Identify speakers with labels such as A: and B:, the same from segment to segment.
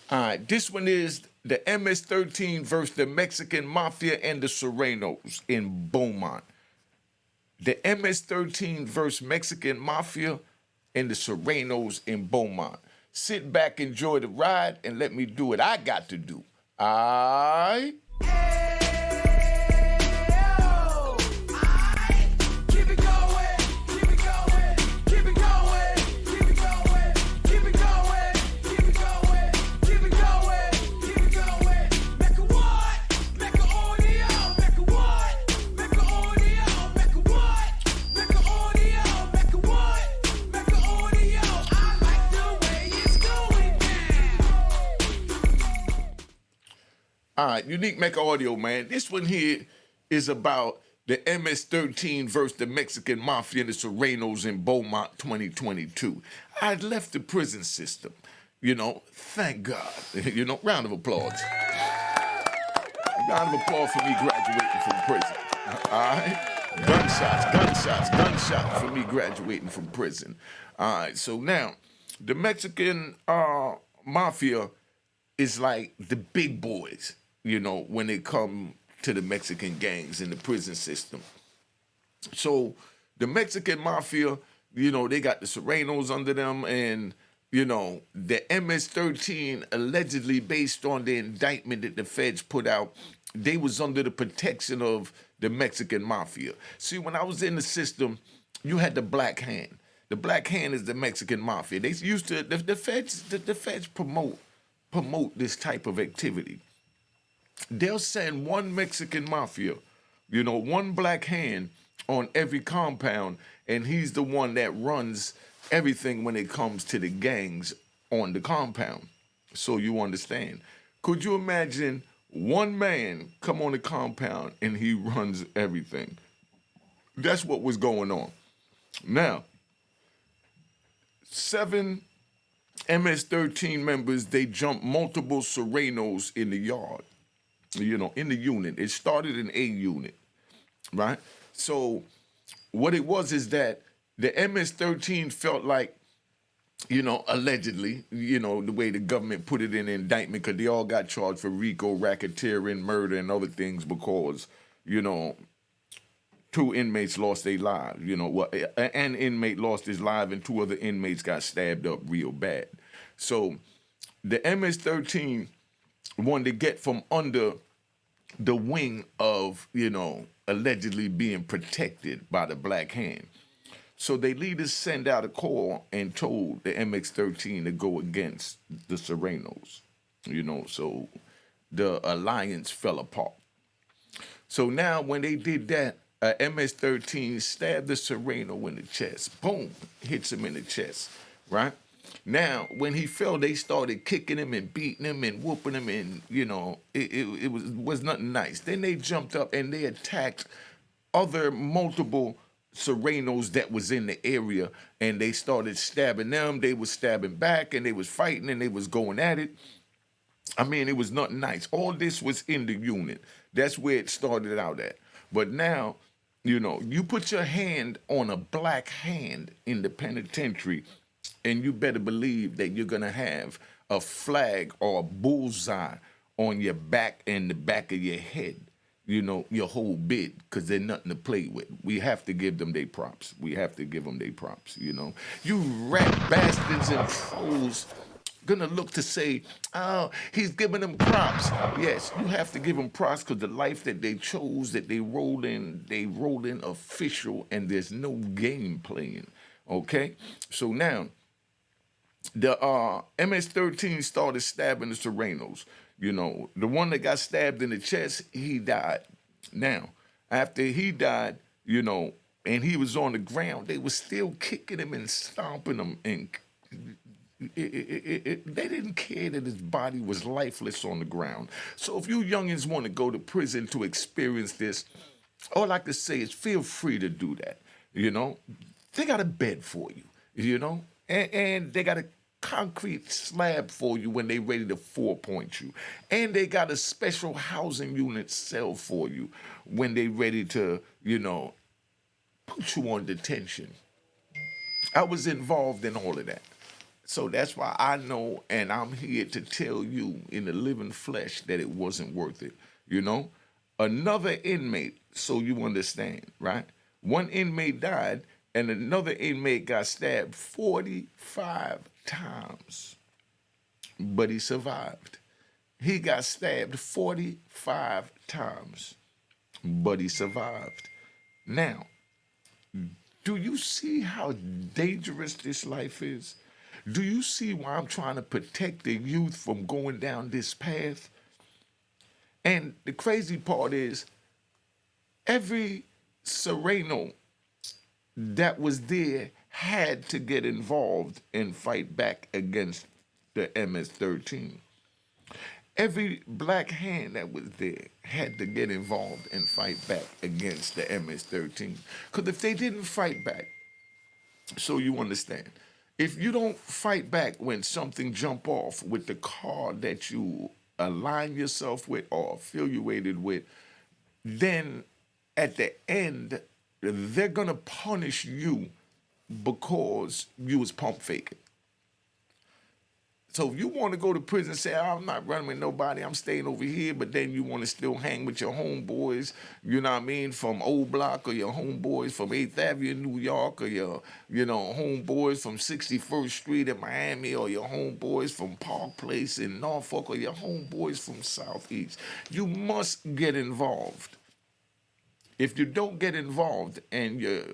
A: All right, this one is the MS-13 versus the Mexican Mafia and the SURENO'S in Beaumont. The MS-13 versus Mexican Mafia and the SURENO'S in Beaumont. Sit back, enjoy the ride, and let me do what I got to do. All right? All right, Unique Mecca Audio, man. This one here is about the MS-13 versus the Mexican Mafia and the SURENO'S in Beaumont 2022. I had left the prison system, thank God. Round of applause. Round of applause for me graduating from prison. All right? Gunshots for me graduating from prison. All right, so now, the Mexican Mafia is like the big boys, when it come to the Mexican gangs in the prison system. So the Mexican Mafia, they got the SURENO'S under them, and, the MS-13 allegedly, based on the indictment that the feds put out, they was under the protection of the Mexican Mafia. See, when I was in the system, you had the Black Hand. The Black Hand is the Mexican Mafia. They used to, the feds promote this type of activity. They'll send one Mexican Mafia, one Black Hand on every compound, and he's the one that runs everything when it comes to the gangs on the compound. So you understand. Could you imagine one man come on the compound and he runs everything? That's what was going on. Now, 7 MS-13 members, they jumped multiple SURENO'S in the yard, in the unit. It started in A unit, right? So what it was is that the MS-13 felt like, allegedly, the way the government put it in the indictment, because they all got charged for RICO, racketeering, murder, and other things because, 2 inmates lost their lives, an inmate lost his life and 2 other inmates got stabbed up real bad. So the MS-13 wanted to get from under the wing of, allegedly being protected by the Black Hand. So they leaders sent out a call and told the MS-13 to go against the SURENO'S, so the alliance fell apart. So now when they did that, MS-13 stabbed the SURENO in the chest. Boom, hits him in the chest, right? Now, when he fell, they started kicking him and beating him and whooping him, and, it was nothing nice. Then they jumped up and they attacked other multiple SURENO'S that was in the area, and they started stabbing them. They was stabbing back, and they was fighting, and they was going at it. I mean, it was nothing nice. All this was in the unit. That's where it started out at. But now, you put your hand on a Black Hand in the penitentiary, and you better believe that you're going to have a flag or a bullseye on your back and the back of your head, your whole bit, because they're nothing to play with. We have to give them their props. We have to give them their props, You rat bastards and trolls gonna look to say, oh, he's giving them props. Yes, you have to give them props because the life that they chose, that they rolled in official, and there's no game playing, okay? So now, the MS-13 started stabbing the SURENO'S. The one that got stabbed in the chest, he died. Now, after he died, and he was on the ground, they were still kicking him and stomping him, and they didn't care that his body was lifeless on the ground. So if you youngins want to go to prison to experience this, all I can say is feel free to do that. They got a bed for you, and they got a concrete slab for you when they ready to 4-point you. And they got a special housing unit cell for you when they ready to, put you on detention. I was involved in all of that. So that's why I know, and I'm here to tell you in the living flesh that it wasn't worth it. You know, another inmate, so you understand, right? One inmate died, and another inmate got stabbed 45 times, but he survived. He got stabbed 45 times, but he survived. Now, do you see how dangerous this life is? Do you see why I'm trying to protect the youth from going down this path? And the crazy part is, every Sereno that was there had to get involved and fight back against the MS-13. Every black hand that was there had to get involved and fight back against the MS-13. Because if they didn't fight back, so you understand, if you don't fight back when something jump off with the car that you align yourself with or affiliated with, then at the end, they're gonna punish you because you was pump faking. So if you want to go to prison and say, I'm not running with nobody, I'm staying over here, but then you want to still hang with your homeboys, you know what I mean, from Old Block, or your homeboys from 8th Avenue in New York, or your, homeboys from 61st Street in Miami, or your homeboys from Park Place in Norfolk, or your homeboys from Southeast. You must get involved. If you don't get involved and you're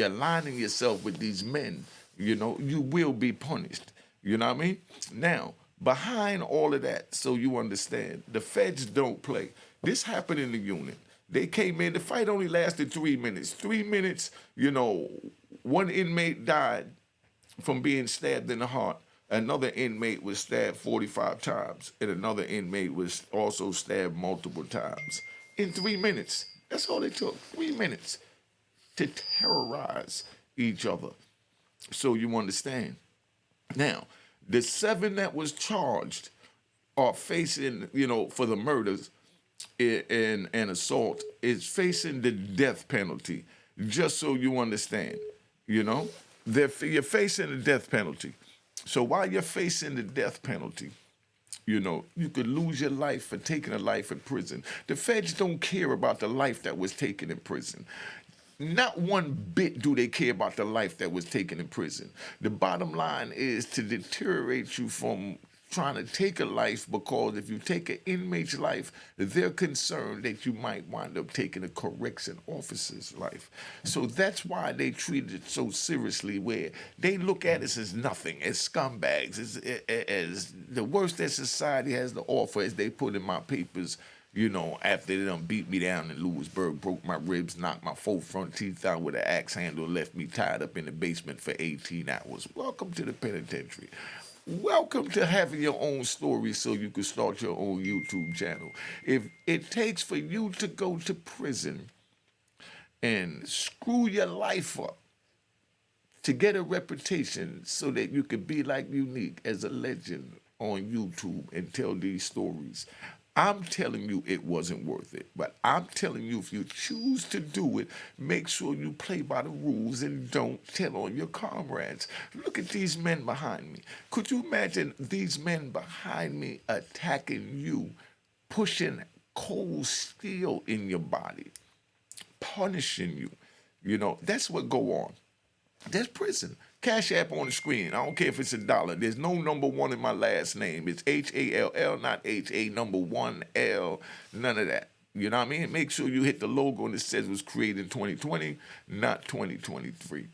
A: aligning yourself with these men, you will be punished. You know what I mean? Now, behind all of that, so you understand, the feds don't play. This happened in the unit. They came in, the fight only lasted 3 minutes. 3 minutes, one inmate died from being stabbed in the heart. Another inmate was stabbed 45 times, and another inmate was also stabbed multiple times. In 3 minutes. That's all it took, 3 minutes, to terrorize each other. So you understand. Now, the 7 that was charged are facing, for the murders and assault, is facing the death penalty. Just so you understand, you're facing the death penalty. So while you're facing the death penalty, you could lose your life for taking a life in prison. The feds don't care about the life that was taken in prison. Not one bit do they care about the life that was taken in prison. The bottom line is to deteriorate you from trying to take a life, because if you take an inmate's life, they're concerned that you might wind up taking a correction officer's life. So that's why they treat it so seriously, where they look at us as nothing, as scumbags, as the worst that society has to offer, as they put in my papers. After they done beat me down in Lewisburg, broke my ribs, knocked my 4 front teeth out with an axe handle, left me tied up in the basement for 18 hours. Welcome to the penitentiary. Welcome to having your own story so you can start your own YouTube channel. If it takes for you to go to prison and screw your life up to get a reputation so that you can be like Unique as a legend on YouTube and tell these stories, I'm telling you it wasn't worth it. But I'm telling you, if you choose to do it, make sure you play by the rules and don't tell on your comrades. Look at these men behind me. Could you imagine these men behind me attacking you, pushing cold steel in your body, punishing you? That's what go on. That's prison. Cash App on the screen. I don't care if it's $1. There's no number 1 in my last name. It's HALL, not HA number 1L. None of that. You know what I mean? Make sure you hit the logo and it says it was created in 2020, not 2023.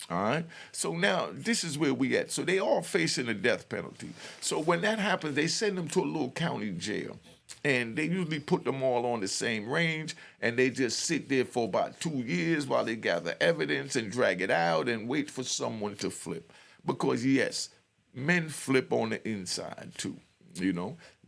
A: All right? So now, this is where we at. So they all facing the death penalty. So when that happens, they send them to a little county jail. And they usually put them all on the same range, and they just sit there for about 2 years while they gather evidence and drag it out and wait for someone to flip. Because, yes, men flip on the inside, too,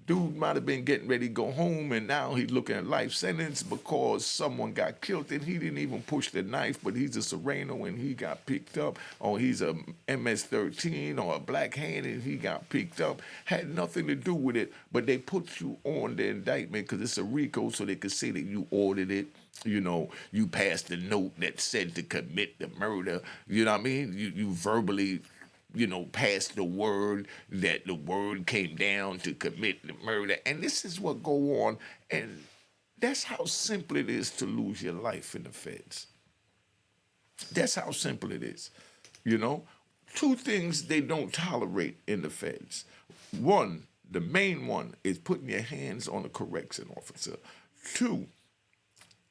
A: Dude might have been getting ready to go home, and now he's looking at life sentence because someone got killed, and he didn't even push the knife, but he's a Sereno, and he got picked up, or he's a MS-13 or a Black Hand, and he got picked up. Had nothing to do with it, but they put you on the indictment because it's a RICO, so they could say that you ordered it. You passed a note that said to commit the murder. You know what I mean? You verbally pass the word that the word came down to commit the murder. And this is what go on. And that's how simple it is to lose your life in the feds. That's how simple it is. You know, two things they don't tolerate in the feds. One, the main one is putting your hands on a correction officer. Two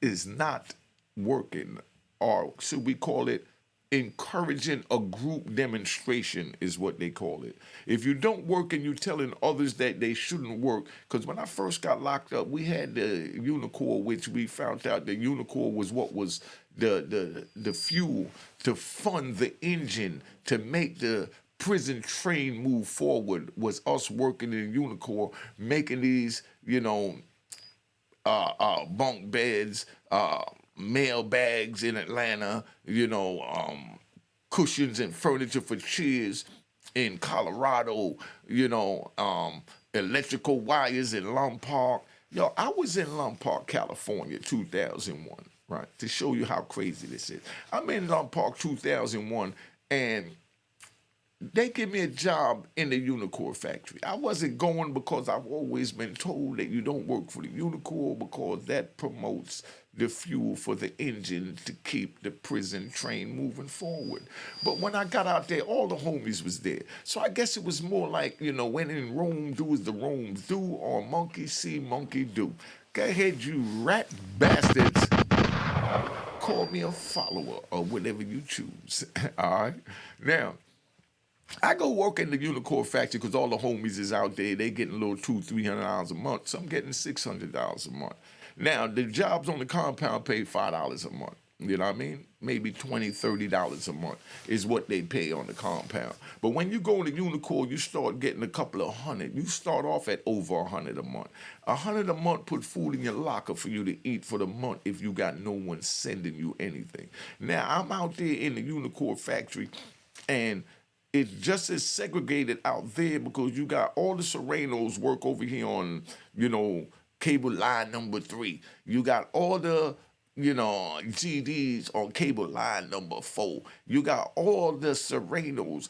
A: is not working, or should we call it encouraging a group demonstration is what they call it. If you don't work and you're telling others that they shouldn't work, because when I first got locked up, we had the Unicore, which we found out the Unicore was what was the fuel to fund the engine to make the prison train move forward, was us working in Unicore, making these, bunk beds, mail bags in Atlanta, cushions and furniture for chairs in Colorado, electrical wires in Lum Park. Yo, I was in Lum Park, California, 2001, right? To show you how crazy this is. I'm in Lum Park 2001, and they give me a job in the Unicore factory. I wasn't going because I've always been told that you don't work for the Unicore because that promotes the fuel for the engine to keep the prison train moving forward. But when I got out there, all the homies was there. So I guess it was more like, when in Rome, do as the Romans do, or monkey see, monkey do. Go ahead, you rat bastards. Call me a follower or whatever you choose. All right? Now, I go work in the Unicore factory because all the homies is out there. They getting a little $200-$300 a month. Some getting $600 a month. Now, the jobs on the compound pay $5 a month. You know what I mean? Maybe $20-$30 a month is what they pay on the compound. But when you go in the Unicore, you start getting a couple of hundred. You start off at over $100 a month. $100 a month put food in your locker for you to eat for the month if you got no one sending you anything. Now, I'm out there in the Unicore factory, and it's just as segregated out there because you got all the SURENO'S work over here on, cable line number 3. You got all the, GDs on cable line number 4. You got all the SURENO'S,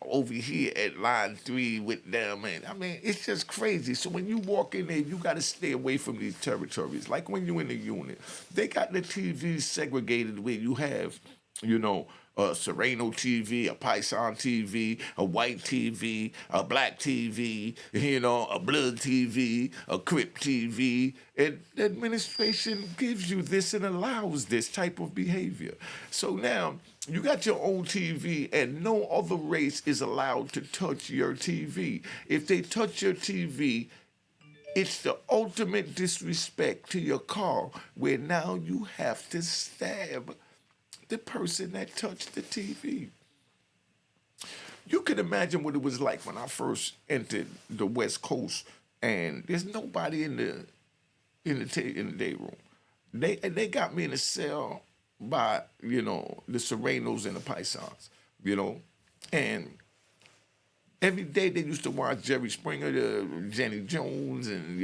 A: over here at line 3 with them. And I mean, it's just crazy. So when you walk in there, you got to stay away from these territories. Like when you're in the unit, they got the TVs segregated where you have, a Sereno TV, a Python TV, a white TV, a black TV, a blood TV, a Crip TV. And the administration gives you this and allows this type of behavior. So now you got your own TV and no other race is allowed to touch your TV. If they touch your TV, it's the ultimate disrespect to your car where now you have to stab the person that touched the TV. You can imagine what it was like when I first entered the West Coast, and there's nobody in the day room. They got me in a cell by the SURENO'S and the Pythons, and every day they used to watch Jerry Springer, Jenny Jones, and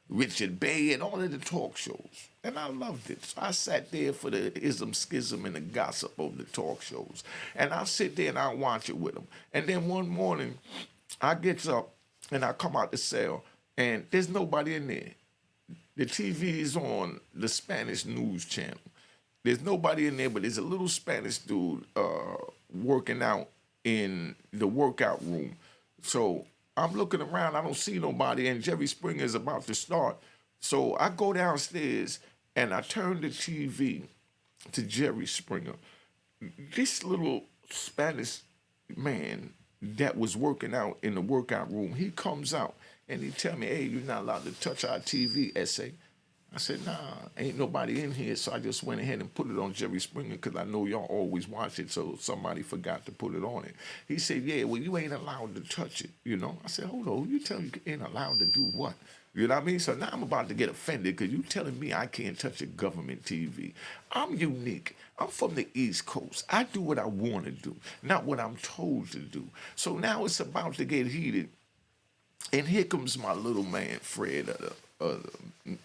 A: Richard Bay, and all of the talk shows. And I loved it. So I sat there for the ism, schism, and the gossip of the talk shows. And I'll sit there and I'll watch it with them. And then one morning, I get up and I come out the cell, and there's nobody in there. The TV is on the Spanish news channel. There's nobody in there, but there's a little Spanish dude working out in the workout room. So I'm looking around, I don't see nobody, and Jerry Springer is about to start. So I go downstairs and I turn the TV to Jerry Springer. This little Spanish man that was working out in the workout room, he comes out and he tell me, hey, you're not allowed to touch our TV, essay. I said, nah, ain't nobody in here, so I just went ahead and put it on Jerry Springer because I know y'all always watch it, so somebody forgot to put it on it. He said, yeah, well, you ain't allowed to touch it, I said, hold on, you tell me you ain't allowed to do what? You know what I mean? So now I'm about to get offended because you telling me I can't touch a government TV. I'm unique. I'm from the East Coast. I do what I want to do, not what I'm told to do. So now it's about to get heated. And here comes my little man, Fred, a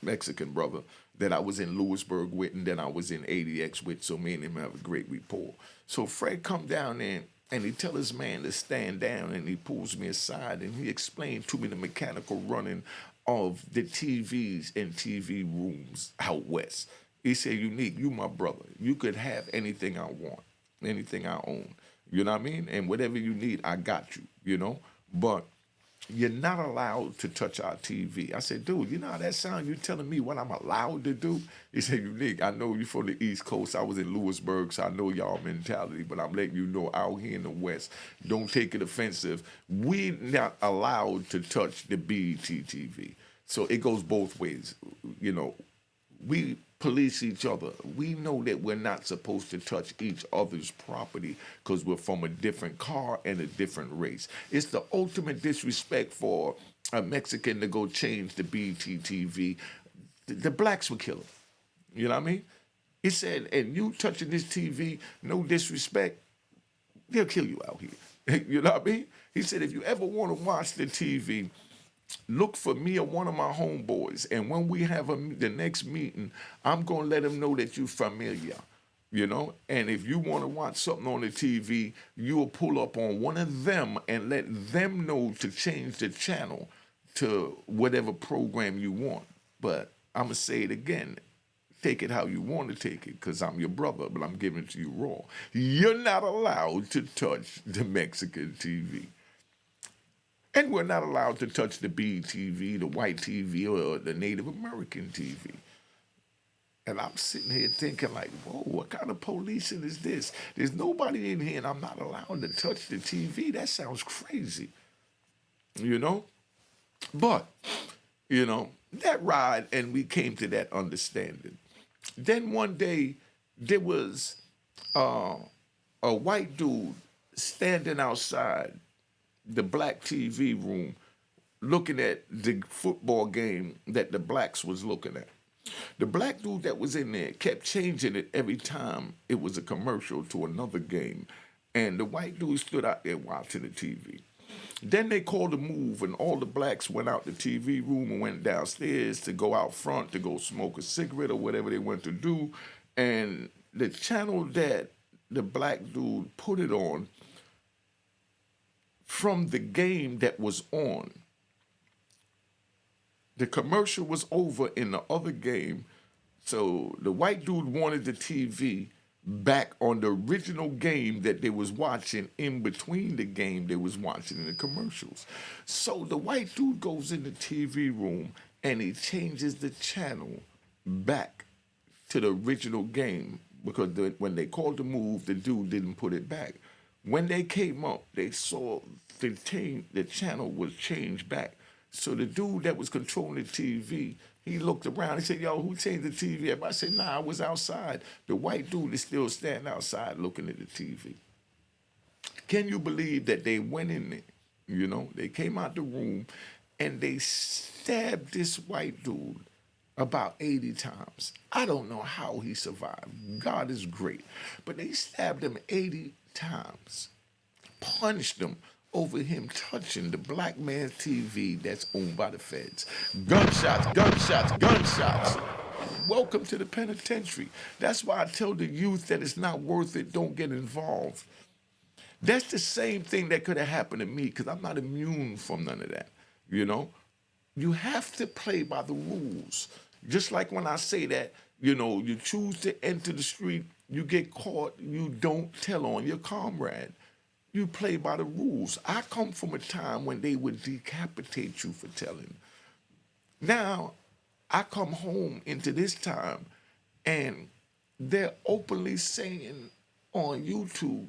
A: Mexican brother that I was in Lewisburg with and then I was in ADX with, so me and him have a great rapport. So Fred come down there and he tell his man to stand down, and he pulls me aside, and he explained to me the mechanical running of the TVs and TV rooms out west. He said, Unique, you my brother. You could have anything I want, anything I own. You know what I mean? And whatever you need, I got you, you know? But you're not allowed to touch our TV. I said, dude, you know how that sounds? You telling me what I'm allowed to do? He said, Unique, I know you from the East Coast. I was in Lewisburg, so I know y'all mentality, but I'm letting you know out here in the West, don't take it offensive. We not allowed to touch the BET TV. So it goes both ways. You know, we police each other. We know that we're not supposed to touch each other's property because we're from a different car and a different race. It's the ultimate disrespect for a Mexican to go change the BT TV. The blacks would kill him. You know what I mean? He said, and you touching this TV, no disrespect, they'll kill you out here. You know what I mean? He said, if you ever want to watch the TV, look for me or one of my homeboys, and when we have the next meeting, I'm going to let them know that you're familiar, you know? And if you want to watch something on the TV, you'll pull up on one of them and let them know to change the channel to whatever program you want. But I'm going to say it again. Take it how you want to take it, because I'm your brother, but I'm giving it to you raw. You're not allowed to touch the Mexican TV. And we're not allowed to touch the BTV, the white TV, or the Native American TV. And I'm sitting here thinking like, whoa, what kind of policing is this? There's nobody in here and I'm not allowed to touch the TV. That sounds crazy, you know? But, you know, that ride, and we came to that understanding. Then one day, there was a white dude standing outside the black TV room looking at the football game that the blacks was looking at. The black dude that was in there kept changing it every time it was a commercial to another game. And the white dude stood out there watching the TV. Then they called a move, and all the blacks went out the TV room and went downstairs to go out front to go smoke a cigarette or whatever they went to do. And the channel that the black dude put it on, from the game that was on, the commercial was over in the other game, so the white dude wanted the TV back on the original game that they was watching in between the game they was watching in the commercials. So the white dude goes in the TV room and he changes the channel back to the original game because when they called the move, the dude didn't put it back. When they came up, they saw the channel was changed back. So the dude that was controlling the TV, he looked around. He said, yo, who changed the TV? Everybody said, nah, I was outside. The white dude is still standing outside looking at the TV. Can you believe that they went in there? You know, they came out the room and they stabbed this white dude about 80 times. I don't know how he survived. God is great. But they stabbed him 80 times, punched him over him touching the black man's TV that's owned by the feds. Gunshots, gunshots, gunshots. Welcome to the penitentiary. That's why I tell the youth that it's not worth it, don't get involved. That's the same thing that could have happened to me because I'm not immune from none of that, you know? You have to play by the rules. Just like when I say that, you know, you choose to enter the street, you get caught, you don't tell on your comrade. You play by the rules. I come from a time when they would decapitate you for telling. Now, I come home into this time and they're openly saying on YouTube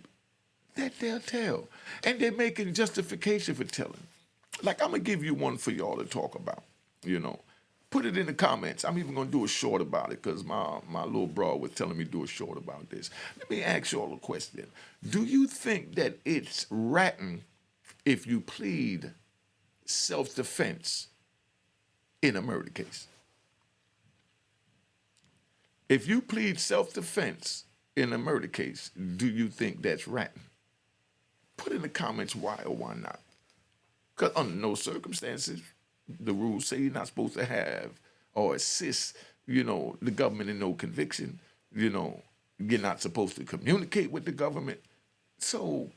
A: that they'll tell. And they're making justification for telling. Like, I'm going to give you one for y'all to talk about, you know. Put it in the comments. I'm even going to do a short about it because my little bro was telling me to do a short about this. Let me ask y'all a question. Do you think that it's ratting if you plead self-defense in a murder case? If you plead self-defense in a murder case, do you think that's ratting? Put in the comments why or why not. Because under no circumstances, the rules say you're not supposed to have or assist, you know, the government in no conviction. You know, you're not supposed to communicate with the government. So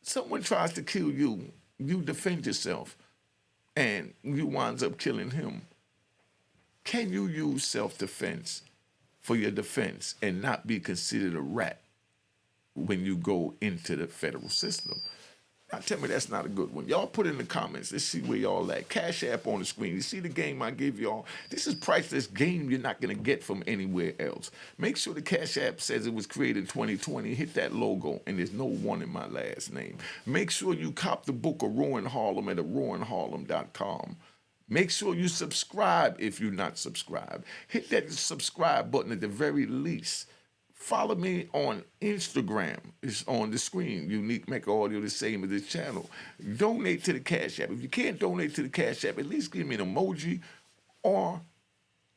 A: someone tries to kill you, you defend yourself, and you winds up killing him. Can you use self-defense for your defense and not be considered a rat when you go into the federal system? Now tell me that's not a good one. Y'all put in the comments. Let's see where y'all at. Cash App on the screen. You see the game I give y'all? This is priceless game you're not going to get from anywhere else. Make sure the Cash App says it was created in 2020. Hit that logo, and there's no one in my last name. Make sure you cop the book of Roaring Harlem at roaringharlem.com. Make sure you subscribe if you're not subscribed. Hit that subscribe button at the very least. Follow me on Instagram. It's on the screen. Unique Mecca Audio, the same as this channel. Donate to the Cash App. If you can't donate to the Cash App, at least give me an emoji or,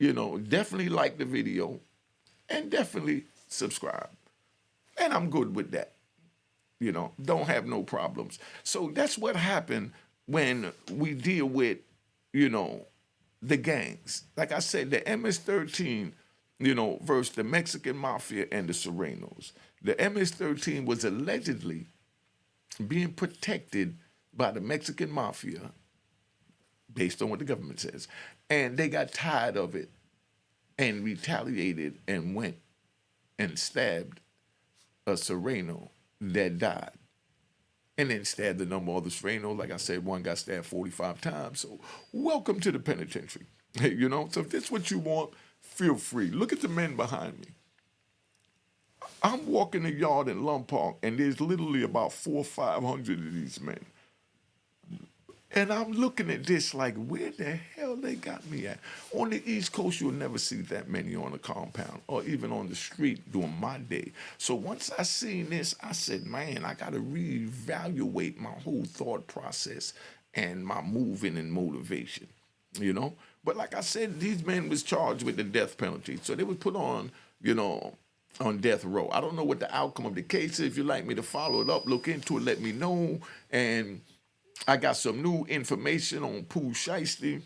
A: definitely like the video and definitely subscribe. And I'm good with that. Don't have no problems. So that's what happened when we deal with, the gangs. Like I said, the MS-13, versus the Mexican Mafia and the SURENO'S. The MS-13 was allegedly being protected by the Mexican Mafia, based on what the government says. And they got tired of it and retaliated and went and stabbed a SURENO that died. And then stabbed a number of other SURENOs. Like I said, one got stabbed 45 times. So welcome to the penitentiary. So if that's what you want, feel free. Look at the men behind me. I'm walking the yard in Lum Park, and there's literally about 400 or 500 of these men. And I'm looking at this like, where the hell they got me at? On the East Coast, you'll never see that many on a compound or even on the street during my day. So once I seen this, I said, man, I got to reevaluate my whole thought process and my moving and motivation, But like I said, these men was charged with the death penalty. So they were put on, on death row. I don't know what the outcome of the case is. If you'd like me to follow it up, look into it, let me know. And I got some new information on Pooh Shiesty,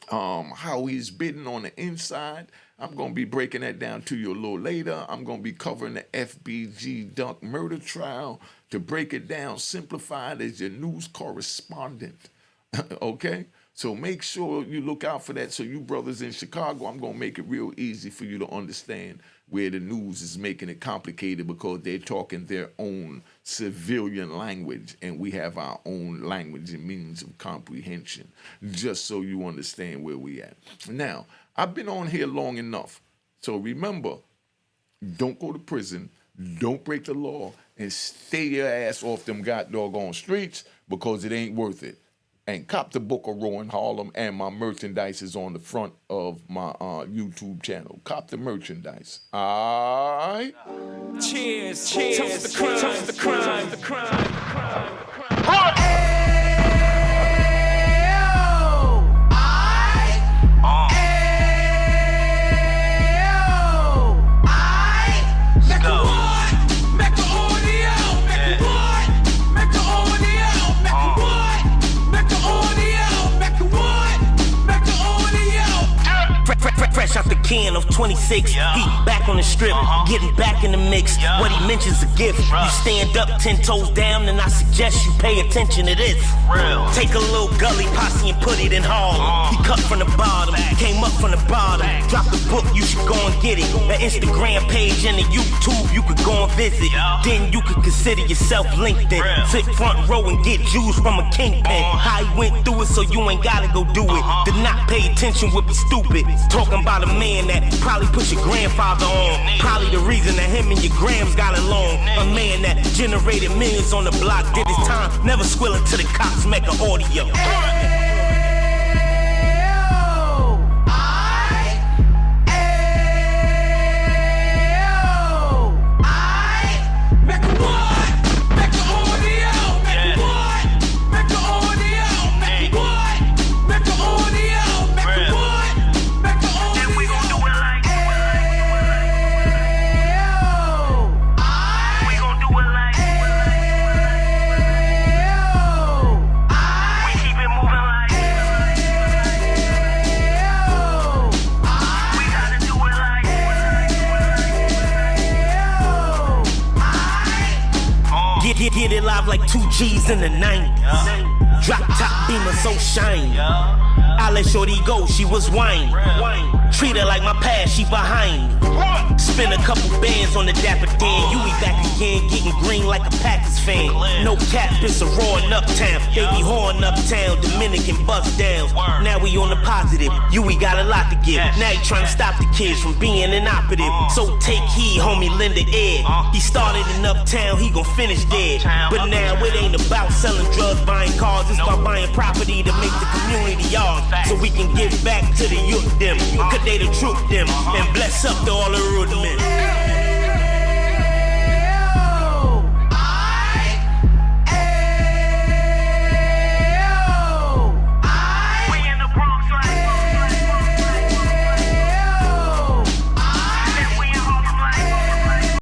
A: how he's bidding on the inside. I'm going to be breaking that down to you a little later. I'm going to be covering the FBG Duck murder trial to break it down, simplified as your news correspondent. Okay? So make sure you look out for that. So you brothers in Chicago, I'm going to make it real easy for you to understand where the news is making it complicated because they're talking their own civilian language and we have our own language and means of comprehension, just so you understand where we at. Now, I've been on here long enough. So remember, don't go to prison, don't break the law, and stay your ass off them doggone streets because it ain't worth it. And cop the book of Roaring Harlem, and my merchandise is on the front of my YouTube channel. Cop the merchandise. All right?
B: Cheers, cheers, toast the crime, toast the crime, the crime, the crime, the crime.
C: Fresh out the can of 26, he back on the strip, getting back in the mix. What he mentions a gift. You stand up 10 toes down, and I suggest you pay attention to this. Take a little gully posse and put it in Harlem. He cut from the bottom, came up from the bottom. Drop the book, you should go and get it. The Instagram page and the YouTube, you could go and visit. Then you could consider yourself LinkedIn. Sit front row and get Jews from a kingpin. How he went through it, so you ain't gotta go do it. To not pay attention would be stupid. Talking about a man that probably put your grandfather on. Probably the reason that him and your grams got along. A man that generated millions on the block, did his time, never squilling to the cops, Mecca Audio.
D: Moving like
C: G's in the 90s. Drop top Beamer so shiny. I let shorty go, she was whining. Treat her like my past, she behind me. Spend a couple bands on the Dapper Dan. You be back again, getting green like a Packers fan. No cap, it's a roaring uptown. They be whoring uptown, Dominican bust downs. Now we on the positive, you we got a lot to give. Now you trying to stop the kids from being inoperative. So take heed, homie, lend an ear. He started in uptown, he gon' finish dead. But now it ain't about selling drugs, buying cars. It's about buying property to make the community ours. So we can give back to the youth them. Cause they the truth them. And bless up to all the root men.